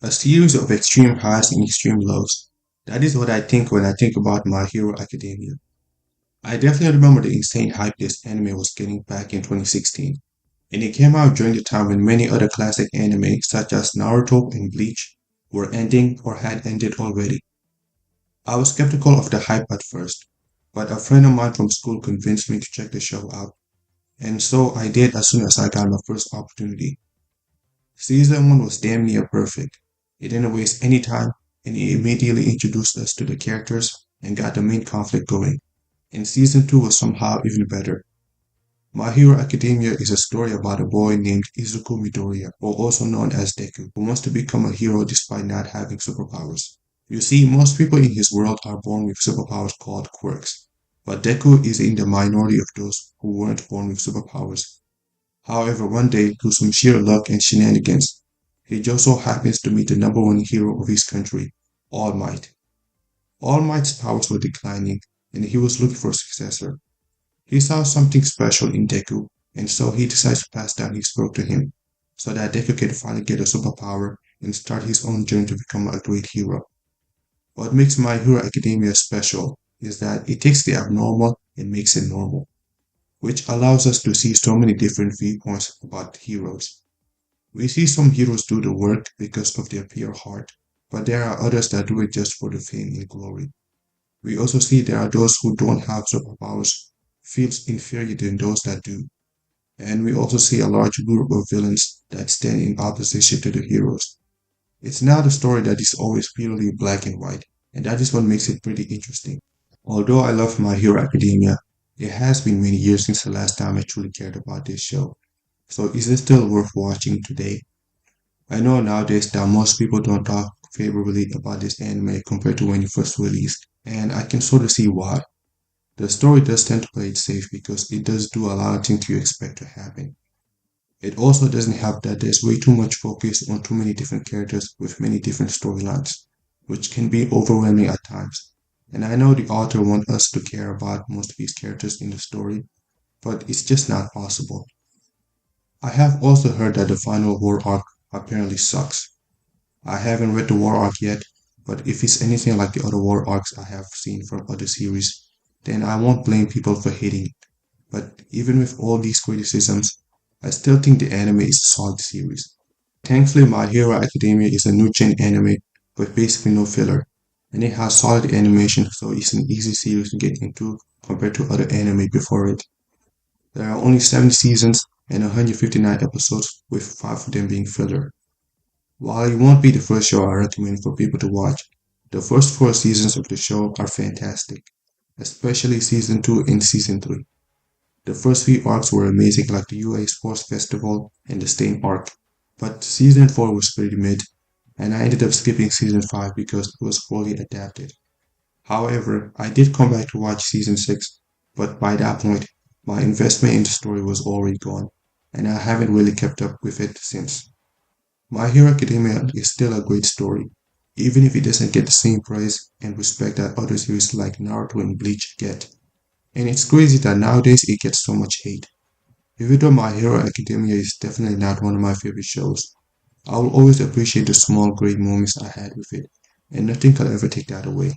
A series of extreme highs and extreme lows. That is what I think when I think about My Hero Academia. I definitely remember the insane hype this anime was getting back in 2016, and it came out during the time when many other classic anime such as Naruto and Bleach were ending or had ended already. I was skeptical of the hype at first, but a friend of mine from school convinced me to check the show out, and so I did as soon as I got my first opportunity. Season 1 was damn near perfect. It didn't waste any time, and it immediately introduced us to the characters and got the main conflict going. And Season 2 was somehow even better. My Hero Academia is a story about a boy named Izuku Midoriya, or also known as Deku, who wants to become a hero despite not having superpowers. You see, most people in his world are born with superpowers called quirks, but Deku is in the minority of those who weren't born with superpowers. However, one day, through some sheer luck and shenanigans, he just so happens to meet the number one hero of his country, All Might. All Might's powers were declining, and he was looking for a successor. He saw something special in Deku, and so he decides to pass down his quirk to him, so that Deku can finally get a superpower and start his own journey to become a great hero. What makes My Hero Academia special is that it takes the abnormal and makes it normal, which allows us to see so many different viewpoints about heroes. We see some heroes do the work because of their pure heart, but there are others that do it just for the fame and glory. We also see there are those who don't have superpowers feels inferior than those that do. And we also see a large group of villains that stand in opposition to the heroes. It's not a story that is always purely black and white, and that is what makes it pretty interesting. Although I love My Hero Academia, it has been many years since the last time I truly cared about this show. So is it still worth watching today? I know nowadays that most people don't talk favorably about this anime compared to when it first released, and I can sort of see why. The story does tend to play it safe because it does do a lot of things you expect to happen. It also doesn't help that there's way too much focus on too many different characters with many different storylines, which can be overwhelming at times. And I know the author wants us to care about most of these characters in the story, but it's just not possible. I have also heard that the final war arc apparently sucks. I haven't read the war arc yet, but if it's anything like the other war arcs I have seen from other series, then I won't blame people for hating it. But even with all these criticisms, I still think the anime is a solid series. Thankfully, My Hero Academia is a new gen anime with basically no filler, and it has solid animation, so it's an easy series to get into compared to other anime before it. There are only 7 seasons and 159 episodes, with 5 of them being filler. While it won't be the first show I recommend for people to watch, the first 4 seasons of the show are fantastic, especially season 2 and season 3. The first few arcs were amazing, like the UA Sports Festival and the Stain arc, but season 4 was pretty mid, and I ended up skipping season 5 because it was poorly adapted. However, I did come back to watch season 6, but by that point, my investment in the story was already gone, and I haven't really kept up with it since. My Hero Academia is still a great story, even if it doesn't get the same praise and respect that other series like Naruto and Bleach get. And it's crazy that nowadays it gets so much hate. Even though My Hero Academia is definitely not one of my favorite shows, I will always appreciate the small great moments I had with it, and nothing can ever take that away.